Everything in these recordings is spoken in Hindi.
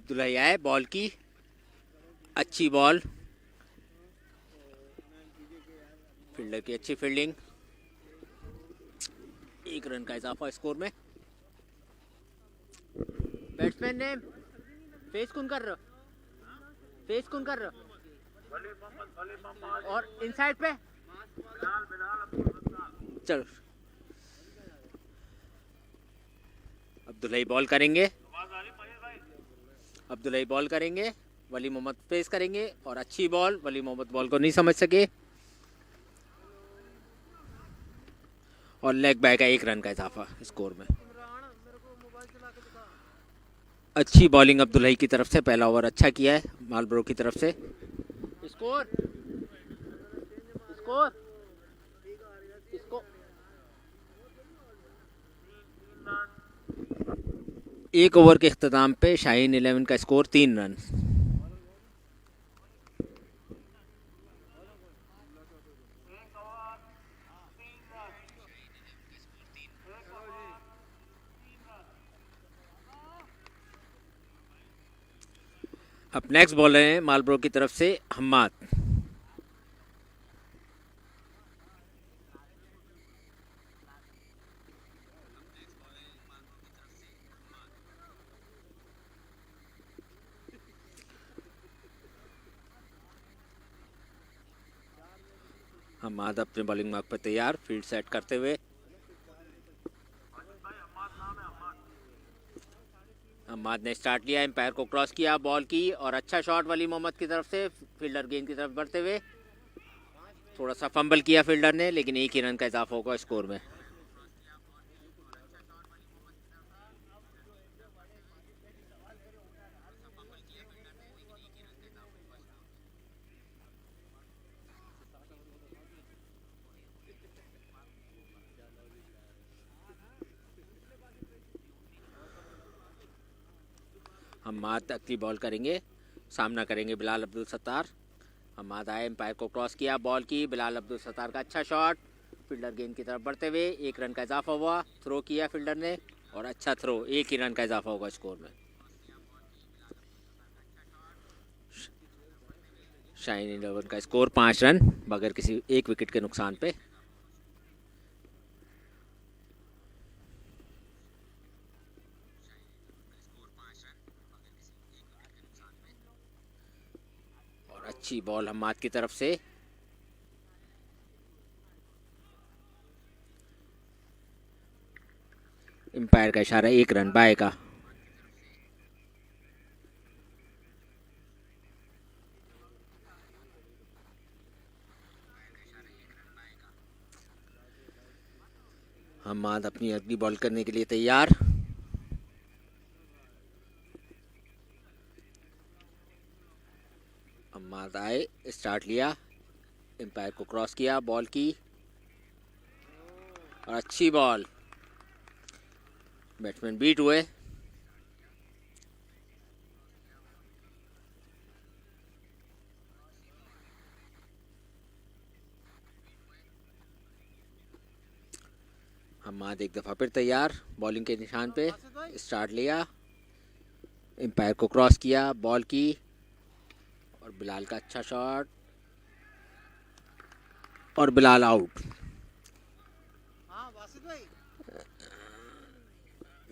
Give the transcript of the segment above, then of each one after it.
अब्दुल्ला आए, बॉल की अच्छी बॉल, फील्डर की अच्छी फील्डिंग, 1 रन का इजाफा स्कोर में। बैट्समैन ने फेस कौन कर रहा, फेस कौन कर रहा, और इनसाइड पे चलो। अब्दुल्ला बॉल करेंगे, अब्दुल्ला बॉल करेंगे, वली मोहम्मद फेस करेंगे और अच्छी बॉल, वली मोहम्मद बॉल को नहीं समझ सके और लेग बैक का 1 रन का इजाफा स्कोर में। अच्छी बॉलिंग अब्दुल्ला की तरफ से, पहला ओवर अच्छा किया है मालब्रो की तरफ से। स्कोर स्कोर इसको 1 ओवर के इख्तिताम पे शाहीन 11 का स्कोर 3 रन। अब नेक्स्ट बॉलर हैं मालब्रो की तरफ से हम्माद। हम्माद अपने बॉलिंग मार्क पर तैयार, फील्ड सेट करते हुए। हम्माद ने स्टार्ट लिया, एम्पायर को क्रॉस किया, बॉल की और अच्छा शॉट वली मोहम्मद की तरफ से, फील्डर गेंद की तरफ बढ़ते हुए। थोड़ा सा फंबल किया फील्डर ने, लेकिन 1 ही रन का इजाफा होगा स्कोर में। हम्माद अगली बॉल करेंगे, सामना करेंगे बिलाल अब्दुल सत्तार। हम्माद आए, एम्पायर को क्रॉस किया, बॉल की, बिलाल अब्दुल सत्तार का अच्छा शॉट, फील्डर गेंद की तरफ बढ़ते हुए 1 रन का इजाफा हुआ। थ्रो किया फील्डर ने और अच्छा थ्रो, 1 ही रन का इजाफा होगा स्कोर में। शाहीन 11 का स्कोर 5 रन बगैर किसी 1 विकेट के नुकसान पे। और अच्छी बॉल हम्माद की तरफ से, एम्पायर का इशारा 1 रन बाय का। हम्माद अपनी अगली बॉल करने के लिए तैयार। हम्माद आए, स्टार्ट लिया, एम्पायर को क्रॉस किया, बॉल की और अच्छी बॉल, बैट्समैन बीट हुए। हम्माद एक दफ़ा फिर तैयार, बॉलिंग के निशान पे, स्टार्ट लिया, एम्पायर को क्रॉस किया, बॉल की और बिलाल का अच्छा शॉट और बिलाल आउट।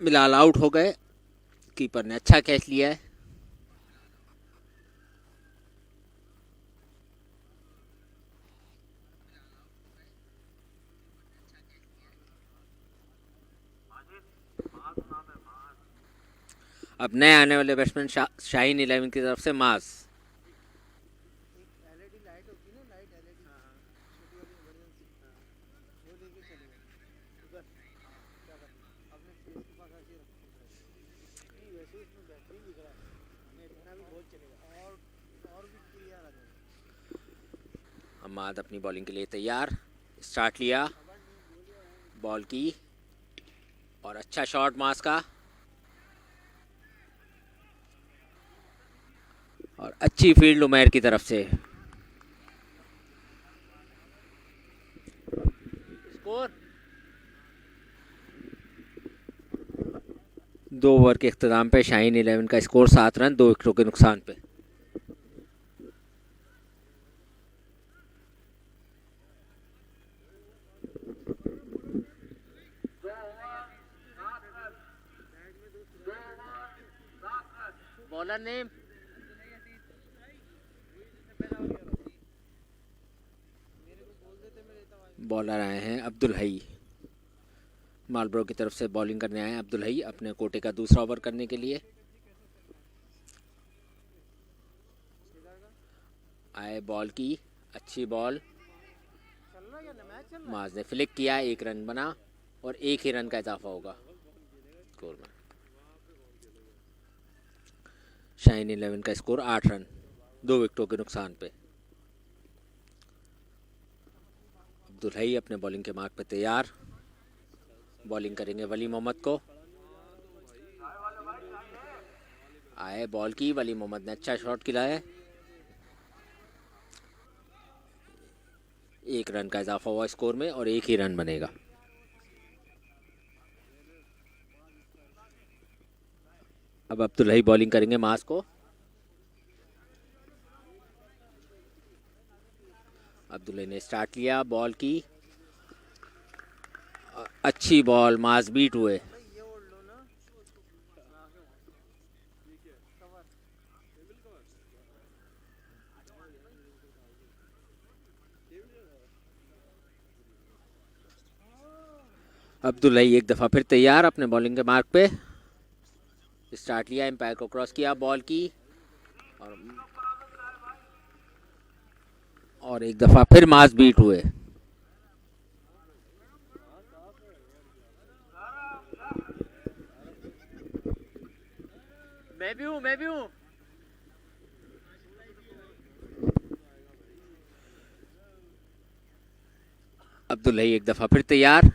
बिलाल आउट हो गए, कीपर ने अच्छा कैच लिया है। अब नए आने वाले बैट्समैन शाहीन 11 की तरफ से मास। हम्माद अपनी बॉलिंग के लिए तैयार, स्टार्ट लिया, बॉल की और अच्छा शॉट मास का और अच्छी फील्ड उमैर की तरफ से। स्कोर 2 ओवर के इख्तिताम पे शाहीन 11 का स्कोर 7 रन 2 विकेटों के नुकसान पे। बॉलर नेम बॉलर आए हैं अब्दुल हई, मालब्रो की तरफ से बॉलिंग करने आए हैं अब्दुल हई अपने कोटे का दूसरा ओवर करने के लिए। आए बॉल की अच्छी बॉल, माज ने फ्लिक किया, 1 रन बना और 1 ही रन का इजाफा होगा स्कोर में। शाहीन 11 का स्कोर 8 रन 2 विकेटों के नुकसान पे। अब्दुल हई अपने बॉलिंग के मार्क पे तैयार, बॉलिंग करेंगे वली मोहम्मद को। आए बॉल की, वली मोहम्मद ने अच्छा शॉट खिलाया, 1 रन का इजाफा हुआ स्कोर में और 1 ही रन बनेगा। अब अब्दुल हई बॉलिंग करेंगे मास को। अब्दुल हई ने स्टार्ट लिया, बॉल की अच्छी बॉल, मास बीट हुए। अब्दुल हई एक दफ़ा फिर तैयार अपने बॉलिंग के मार्क पे, स्टार्ट लिया, एम्पायर को क्रॉस किया, बॉल की और एक दफ़ा फिर मास बीट हुए। मैं भी हूँ। अब्दुल हई एक दफ़ा फिर तैयार,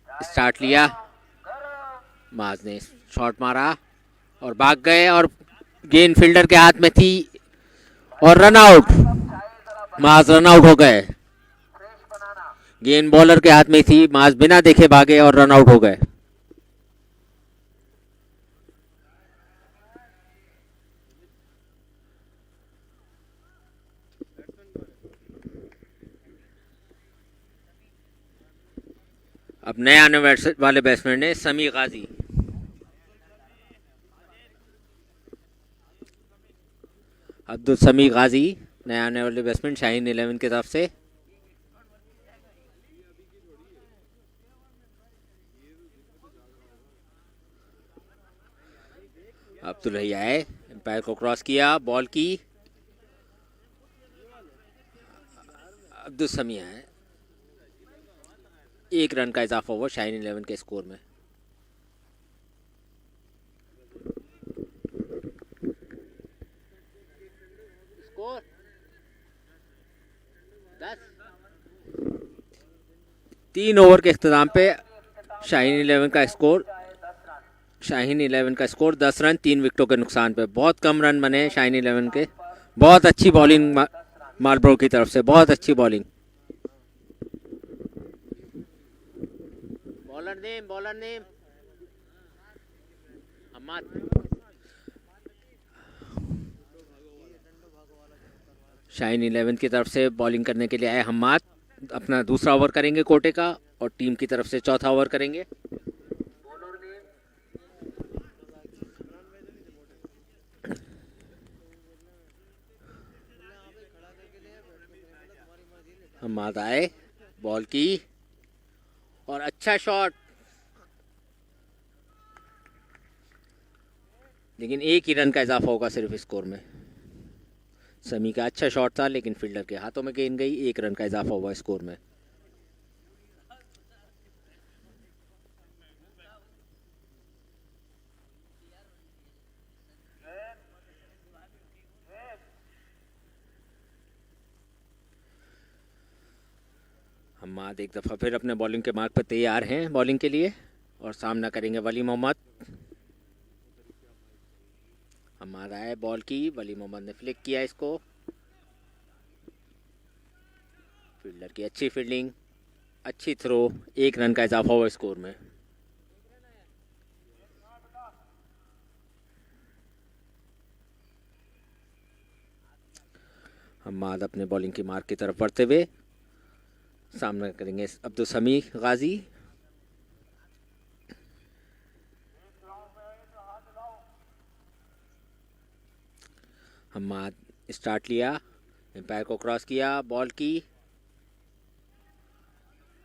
स्टार्ट लिया, माज ने शॉट मारा और भाग गए और गेंद फील्डर के हाथ में थी और रन आउट। माज रन आउट हो गए, गेंद बॉलर के हाथ में थी, माज बिना देखे भागे और रन आउट हो गए। अब नए आने वाले बैट्समैन ने समी गाजी। अब्दुल समी गाजी नए आने वाले बैट्समैन शाहीन 11 की तरफ से। अब्दुल हई आए, एम्पायर को क्रॉस किया, बॉल की, अब्दुल समी आए, 1 रन का इजाफा हुआ शाहीन 11 के स्कोर में। स्कोर 10। 3 ओवर के इख्तिताम पे शाहीन 11 का स्कोर 10 रन 3 विकेटों के नुकसान पे। बहुत कम रन बने शाहीन 11 के। बहुत अच्छी बॉलिंग मालब्रो की तरफ से, बहुत अच्छी bowling. Bowler name Ahmed. Shaheen 11 की तरफ से बॉलिंग करने के लिए आए हम्माद, अपना दूसरा ओवर करेंगे कोटे का और टीम की तरफ से चौथा ओवर करेंगे। हम्माद आए, बॉल की और अच्छा शॉट, लेकिन 1 ही रन का इजाफा होगा सिर्फ स्कोर में। समी का अच्छा शॉट था लेकिन फील्डर के हाथों में गेंद गई, 1 रन का इजाफा हुआ स्कोर में। हम्माद एक दफ़ा फिर अपने बॉलिंग के मार्क पर तैयार हैं बॉलिंग के लिए और सामना करेंगे वली मोहम्मद। हम्माद आए, बॉल की, वली मोहम्मद ने फ्लिक किया इसको, फील्डर की अच्छी फील्डिंग, अच्छी थ्रो, 1 रन का इजाफा हुआ स्कोर में। हम्माद अपने बॉलिंग की मार्क की तरफ बढ़ते हुए सामना करेंगे अब्दुल समी गाजी। हम्माद स्टार्ट लिया, एम्पायर को क्रॉस किया, बॉल की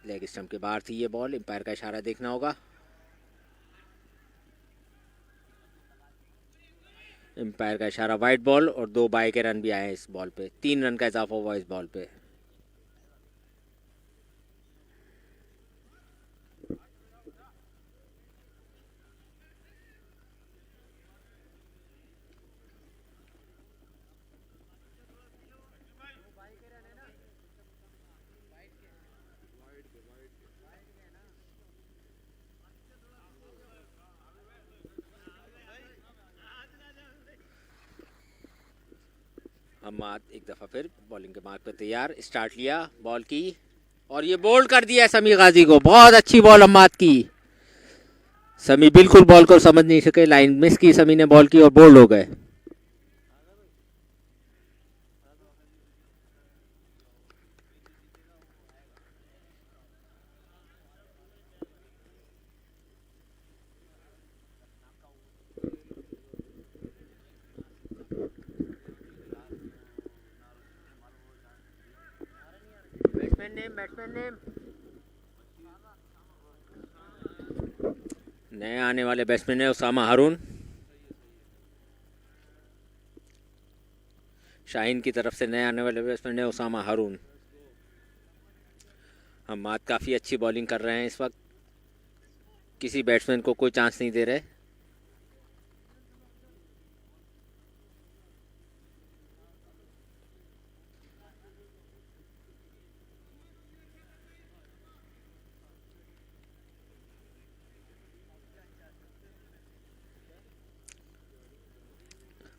लेग स्टंप के बाहर थी ये बॉल। एम्पायर का इशारा देखना होगा। एम्पायर का इशारा वाइड बॉल और 2 बाय के रन भी आए इस बॉल पे। 3 रन का इजाफा हुआ इस बॉल पे। हम्माद एक दफ़ा फिर बॉलिंग के मार्क पे तैयार, स्टार्ट लिया, बॉल की और ये बोल्ड कर दिया समी गाजी को। बहुत अच्छी बॉल हम्माद की। समी बिल्कुल बॉल को समझ नहीं सके, लाइन मिस की समी ने बॉल की और बोल्ड हो गए। बैट्समैन नेम नए आने वाले बैट्समैन है उसामा हारून। शाहीन की तरफ से नए आने वाले बैट्समैन है उसामा हारून। हम्माद काफ़ी अच्छी बॉलिंग कर रहे हैं इस वक्त, किसी बैट्समैन को कोई चांस नहीं दे रहे।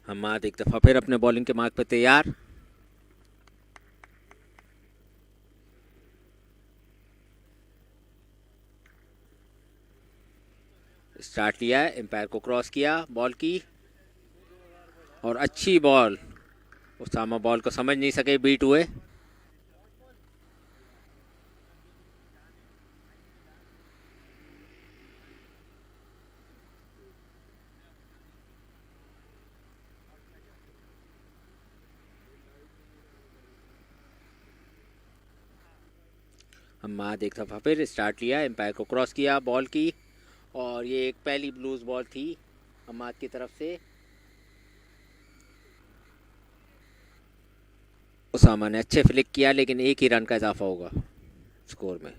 हम्माद एक दफ़ा फिर अपने बॉलिंग के मार्क पे तैयार। स्टार्ट लिया है, एम्पायर को क्रॉस किया, बॉल की और अच्छी बॉल। उसामा बॉल को समझ नहीं सके, बीट हुए। हम्माद एक दफ़ा फिर स्टार्ट लिया, एम्पायर को क्रॉस किया, बॉल की और ये एक पहली ब्लूज बॉल थी हम्माद की तरफ से। उसामा ने अच्छे फ्लिक किया लेकिन 1 ही रन का इजाफा होगा स्कोर में।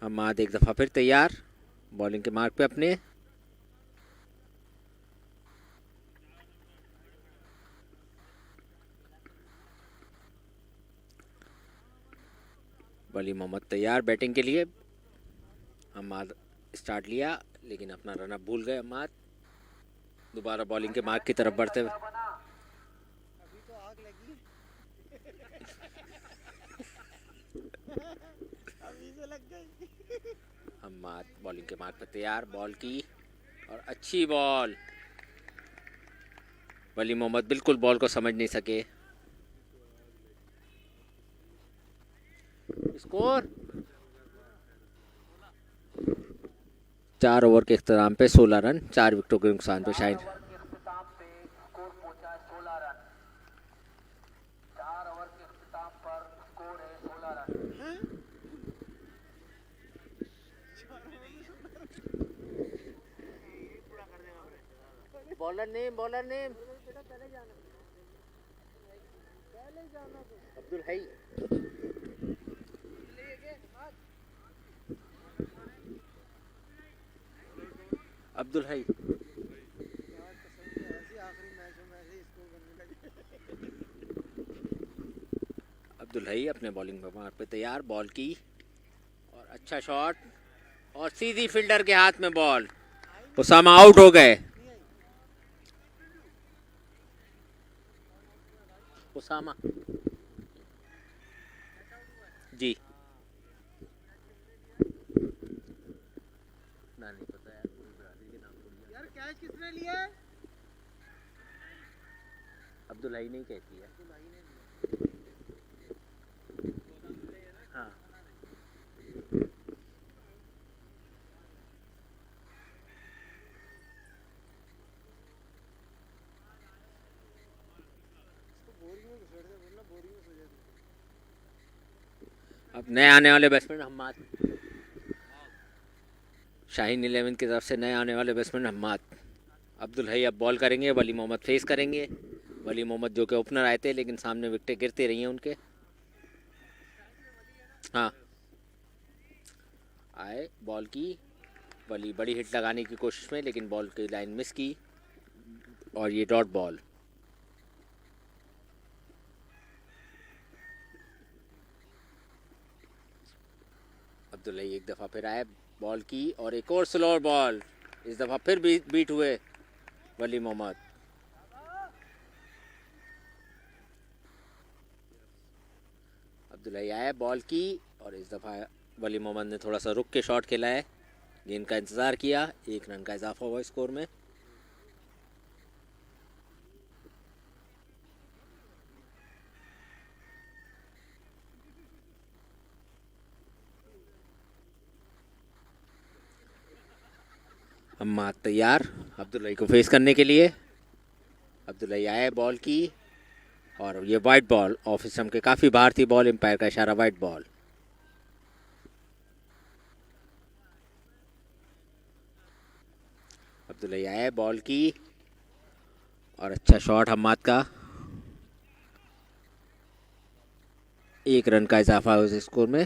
हम्माद एक दफ़ा फिर तैयार बॉलिंग के मार्क पे अपने। वली मोहम्मद तैयार बैटिंग के लिए। हम्माद स्टार्ट लिया लेकिन अपना रन अप भूल गए। हम्माद दोबारा बॉलिंग के मार्क की तरफ बढ़ते हुए हम्माद बॉलिंग के मार्क पर तैयार, बॉल की और अच्छी बॉल। वली मोहम्मद बिल्कुल बॉल को समझ नहीं सके। स्कोर 4 ओवर के इख्तिताम पे 16 रन, 4 विकेटों के नुकसान पे शाहीन। बॉलर नेम अब्दुल हई। अब्दुल हई अब्दुल हई अपने बॉलिंग पे तैयार, बॉल की और अच्छा शॉट और सीधी फील्डर के हाथ में बॉल। उसामा आउट हो गए। उसामा जी ना नहीं पता यार, कैच किसने लिया है? अब्दुल्ला ही नहीं कहती है। हाँ अब नए आने वाले बैट्समैन हम्माद, शाहीन 11 की तरफ से नए आने वाले बैट्समैन हम्माद। अब्दुल हई अब बॉल करेंगे, वली मोहम्मद फेस करेंगे। वली मोहम्मद जो कि ओपनर आए थे लेकिन सामने विकेटें गिरती रही हैं उनके। हाँ आए बॉल की, वली बड़ी हिट लगाने की कोशिश में लेकिन बॉल की लाइन मिस की और ये डॉट बॉल। अब्दुल्ला एक दफ़ा फिर आए बॉल की और एक और स्लो बॉल, इस दफ़ा फिर बीट हुए वली मोहम्मद। अब्दुल्ला आए बॉल की और इस दफ़ा वली मोहम्मद ने थोड़ा सा रुक के शॉट खेला है, गेंद का इंतज़ार किया। 1 रन का इजाफा हुआ स्कोर में। हम्माद तैयार अब्दुल्ला को फेस करने के लिए। अब्दुल्ला आए बॉल की और ये वाइट बॉल, ऑफ स्टंप के काफ़ी बाहर थी बॉल, एम्पायर का इशारा वाइट बॉल। अब्दुल्ला आए बॉल की और अच्छा शॉट हम्माद का। 1 रन का इजाफा उस स्कोर में।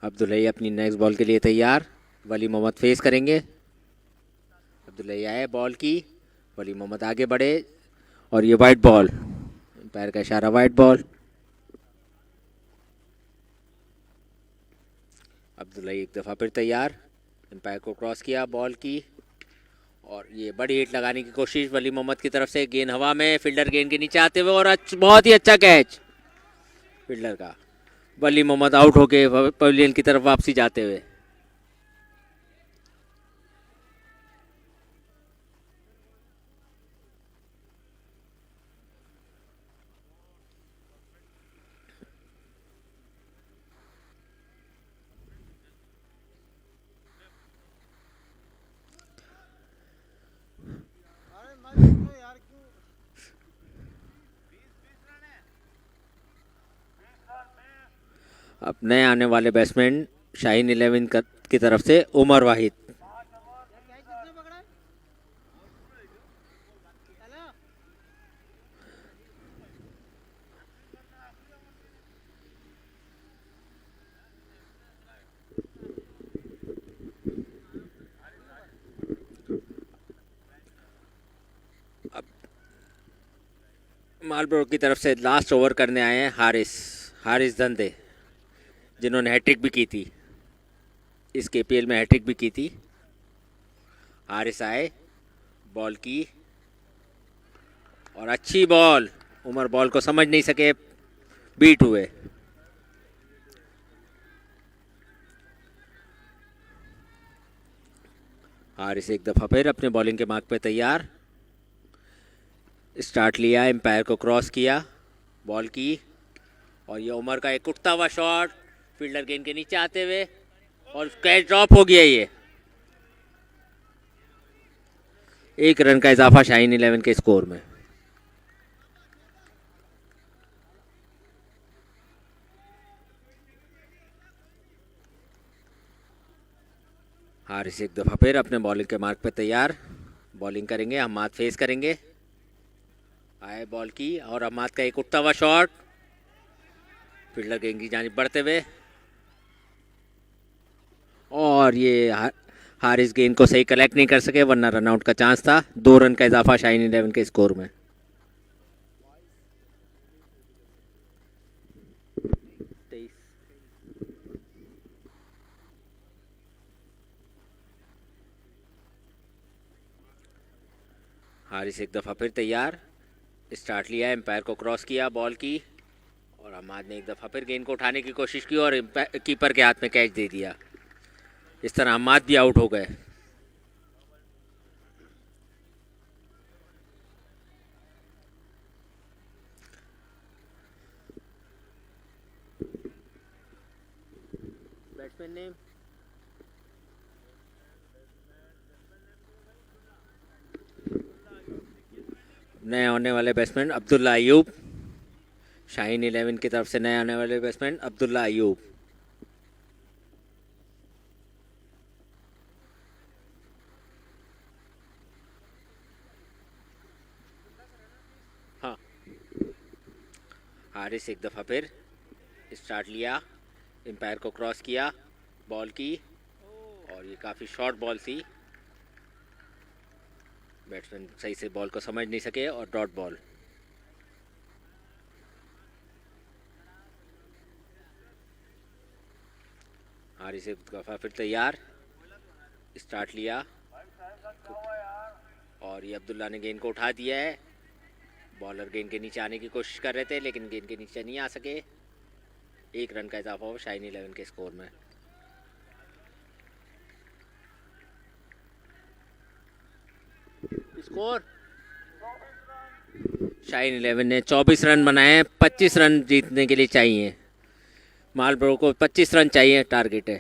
अब्दुल्ला अपनी नेक्स्ट बॉल के लिए तैयार, वली मोहम्मद फेस करेंगे। अब्दुल्ला आए बॉल की, वली मोहम्मद आगे बढ़े और ये वाइट बॉल, एम्पायर का इशारा वाइट बॉल। अब्दुल्ला एक दफ़ा फिर तैयार, एम्पायर को क्रॉस किया बॉल की और ये बड़ी हिट लगाने की कोशिश वली मोहम्मद की तरफ से। गेंद हवा में, फील्डर गेंद के नीचे आते हुए और बहुत ही अच्छा कैच फील्डर का। वली मोहम्मद आउट होके पवेलियन की तरफ वापसी जाते हुए। अब नए आने वाले बैट्समैन शाहीन 11 की तरफ से उमर वाहिद। अब मालब्रो की तरफ से लास्ट ओवर करने आए हैं हारिस धंधे, जिन्होंने हैट्रिक भी की थी, इस केपीएल में हैट्रिक भी की थी। हारिस आए बॉल की और अच्छी बॉल, उमर बॉल को समझ नहीं सके, बीट हुए। हारिस एक दफ़ा फिर अपने बॉलिंग के मार्क पे तैयार, स्टार्ट लिया, एम्पायर को क्रॉस किया बॉल की और ये उमर का एक उठता हुआ शॉट, फील्डर गेंद के नीचे आते हुए और कैच ड्रॉप हो गया। ये 1 रन का इजाफा शाहीन 11 के स्कोर में। हारिस एक दफ़ा फिर अपने बॉलिंग के मार्क पे तैयार, बॉलिंग करेंगे, हम्माद फेस करेंगे। आए बॉल की और हम्माद का एक उठता हुआ शॉट, फील्डर गेंद की जानिब बढ़ते हुए और ये हारिस गेंद को सही कलेक्ट नहीं कर सके, वरना रनआउट का चांस था। 2 रन का इजाफा शाहीन 11 के स्कोर में। हारिस एक दफ़ा फिर तैयार, स्टार्ट लिया, एम्पायर को क्रॉस किया बॉल की और हम्माद ने एक दफ़ा फिर गेंद को उठाने की कोशिश की और कीपर के हाथ में कैच दे दिया। इस तरह हम्माद भी आउट हो गए। Batsman name? नए आने वाले बैट्समैन अब्दुल्ला अयूब। शाहीन 11 की तरफ से नए आने वाले बैट्समैन अब्दुल्ला अयूब। हाँ, हारिस एक दफ़ा फिर स्टार्ट लिया, एम्पायर को क्रॉस किया, बॉल की, और ये काफ़ी शॉर्ट बॉल थी। बैट्समैन सही से बॉल को समझ नहीं सके और डॉट बॉल। हारिस एक दफ़ा फिर तैयार, स्टार्ट लिया, और ये अब्दुल्ला ने गेंद को उठा दिया है। बॉलर गेंद के नीचे आने की कोशिश कर रहे थे लेकिन गेंद के नीचे नहीं आ सके। 1 रन का इजाफा हुआ शाहीन 11 के स्कोर में। स्कोर शाहीन 11 ने 24 रन बनाए हैं। 25 रन जीतने के लिए चाहिए। मालब्रो को 25 रन चाहिए, टारगेट है।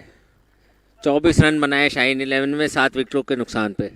24 रन बनाए शाहीन 11 में 7 विकेटों के नुकसान पे।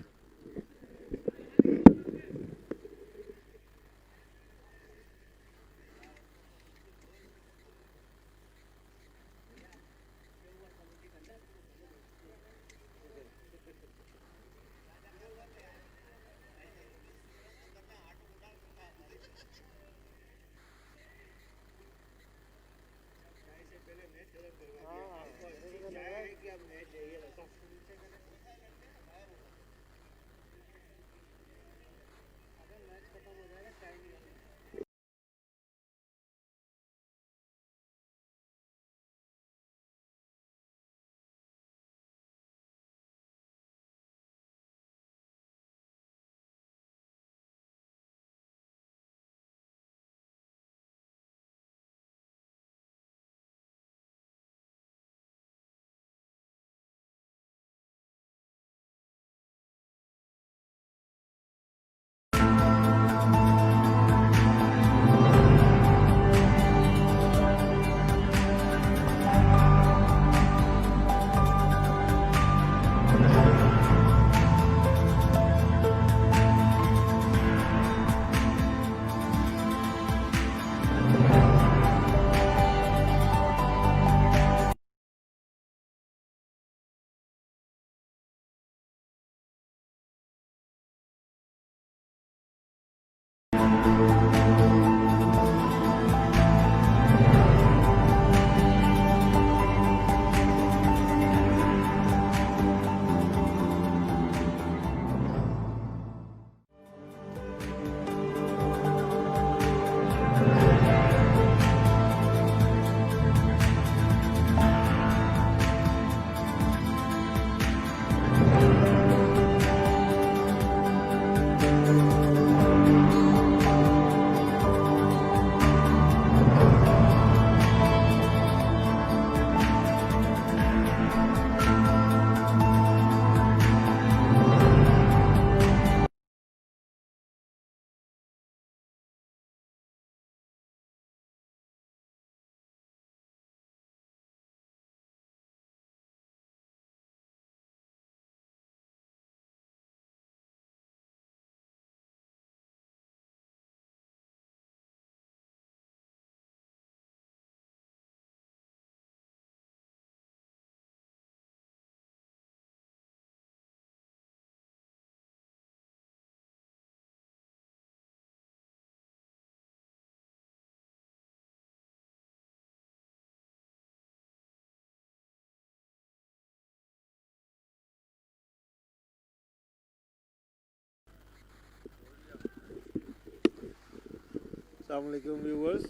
अस्सलाम वालेकुम व्यूवर्स।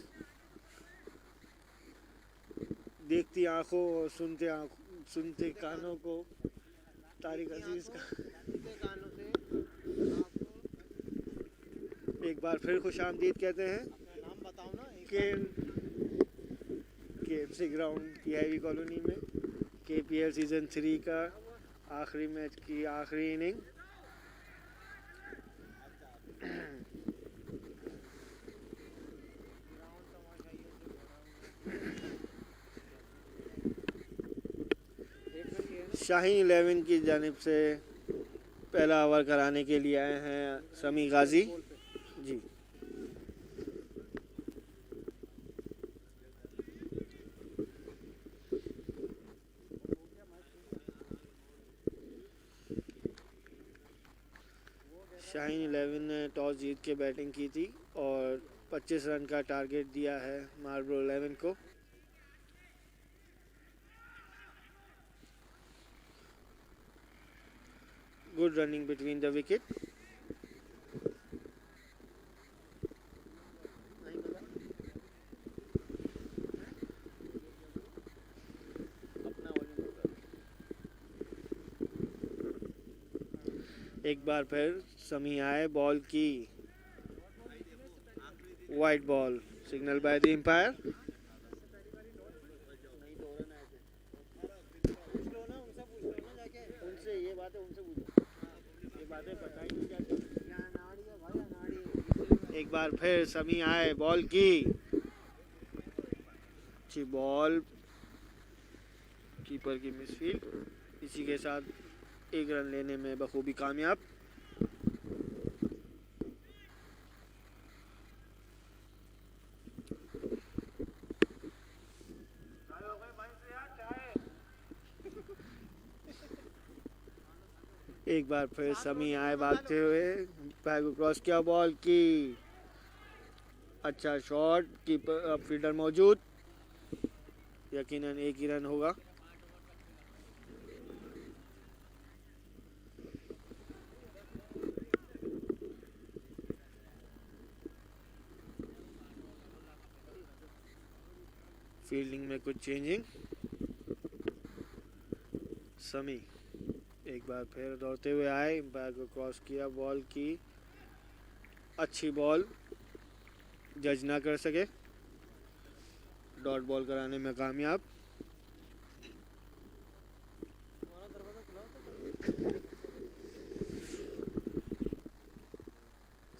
देखती आंखों और सुनते कानों को तारिक अजीज का एक बार फिर खुश आमदीद कहते हैं। नाम बताओ ना। KMC ग्राउंड PIV कॉलोनी में KPL सीज़न 3 का आखिरी मैच की आखिरी इनिंग। शाहीन 11 की जानिब से पहला ओवर कराने के लिए आए हैं समी गाजी जी। शाहीन 11 ने टॉस जीत के बैटिंग की थी और 25 रन का टारगेट दिया है मार्लबोरो 11 को। Good running between the wicket. एक बार फिर समी आए, बॉल की white ball, signal by the umpire. उनसे ये बातें पता ही नहीं जाती। एक बार फिर समी आए, बॉल की अच्छी बॉल, कीपर की मिसफील्ड। इसी के साथ एक रन लेने में बखूबी कामयाब। एक बार फिर समी आए भागते हुए, पैर को क्रॉस किया, बॉल की अच्छा शॉट, कीपर फील्डर मौजूद, यकीनन एक ही रन होगा। फील्डिंग में कुछ चेंजिंग। समी एक बार फिर दौड़ते हुए आए, एम्पायर को क्रॉस किया, बॉल की अच्छी बॉल, जज ना कर सके, डॉट बॉल कराने में कामयाब।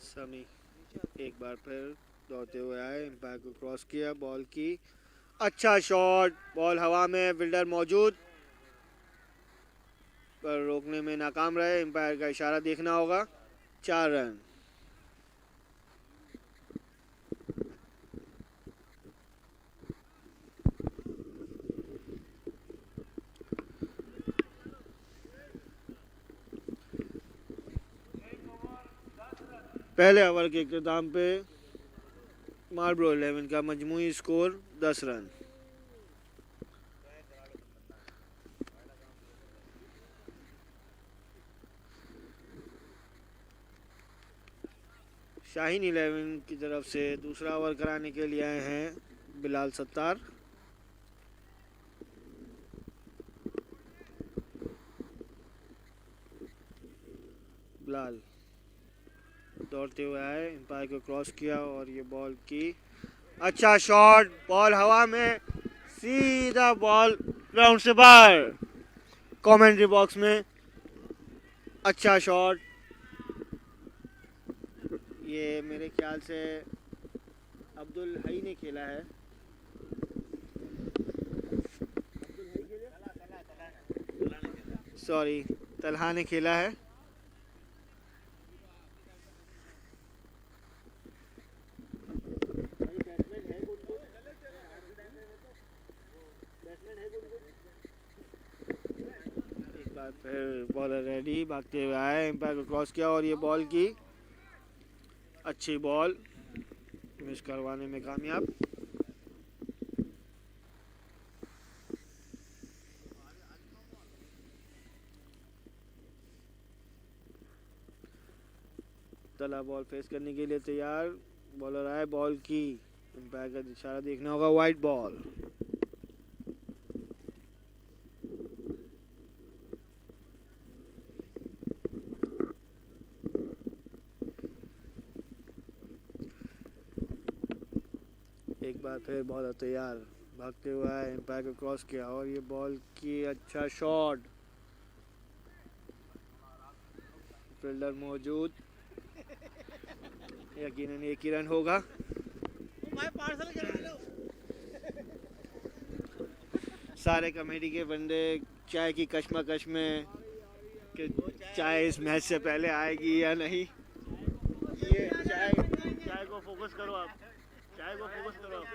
समी एक बार फिर दौड़ते हुए आए, एम्पायर को क्रॉस किया, बॉल की अच्छा शॉट, बॉल हवा में, फील्डर मौजूद पर रोकने में नाकाम रहे। एम्पायर का इशारा देखना होगा। 4 रन। पहले ओवर के इख्तिताम पे मार्लबोरो 11 का मजमूई स्कोर 10 रन। शाहीन 11 की तरफ से दूसरा ओवर कराने के लिए आए हैं बिलाल सत्तार। बिलाल दौड़ते हुए आए, एम्पायर को क्रॉस किया और ये बॉल की अच्छा शॉट, बॉल हवा में, सीधा बॉल ग्राउंड से बाहर। कमेंट्री बॉक्स में अच्छा शॉट, ये मेरे ख्याल से अब्दुल हई ने खेला है। सॉरी, तलहा ने खेला है। एक बार फिर बॉलर रेडी, भागते हुए आए, एम्पायर को क्रॉस किया और ये बॉल की अच्छी बॉल, मिस करवाने में कामयाब। तला बॉल फेस करने के लिए तैयार, बॉलर आए, बॉल की एम्पायर का इशारा देखना होगा, वाइड बॉल। एक बार फिर बॉलर तैयार, भागते हुए आए, एम्पायर को क्रॉस किया और ये बॉल की अच्छा शॉट, फील्डर मौजूद, यकीनन एक ही रन होगा। सारे कमेटी के बंदे चाय की कशमकश में कि चाय इस मैच से पहले आएगी या नहीं। ये चाय को फोकस करो आप, चाय को फोकस करो आप,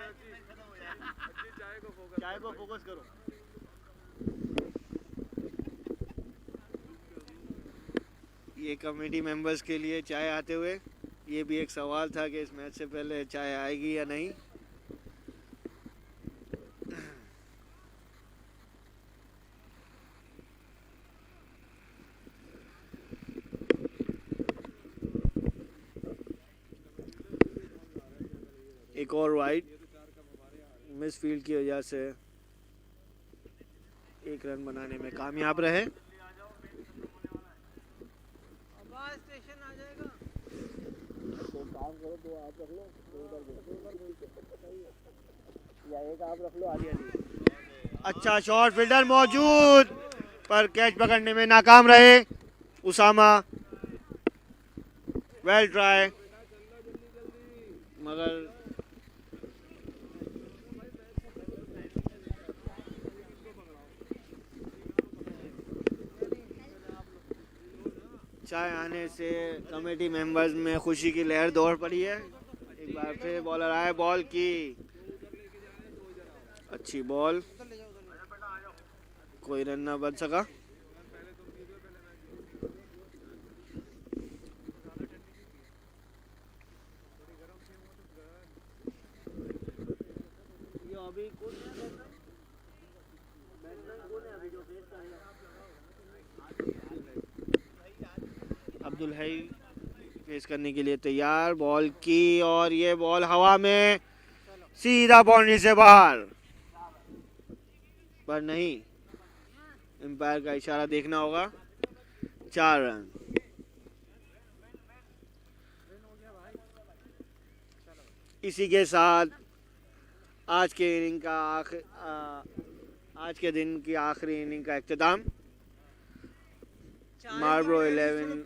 चाय को फोकस करो। ये कमेटी मेंबर्स के लिए चाय आते हुए ये भी एक सवाल था कि इस मैच से पहले चाय आएगी या नहीं। एक और वाइड मिस फील्ड की वजह से एक रन बनाने में कामयाब रहे। अच्छा शॉट, फील्डर मौजूद पर कैच पकड़ने में नाकाम रहे उसामा। वेल ट्राई, मगर चाय आने से कमेटी मेंबर्स में खुशी की लहर दौड़ पड़ी है। एक बार फिर बॉलर आए, बॉल की अच्छी बॉल, कोई रन ना बन सका। अब्दुल हई फेस करने के लिए तैयार, बॉल की और ये बॉल हवा में सीधा बाउंड्री से बाहर, पर नहीं, एम्पायर का इशारा देखना होगा। 4 रन। इसी के साथ आज के दिन की आखिरी इनिंग का इख्तिताम। मार्लबोरो 11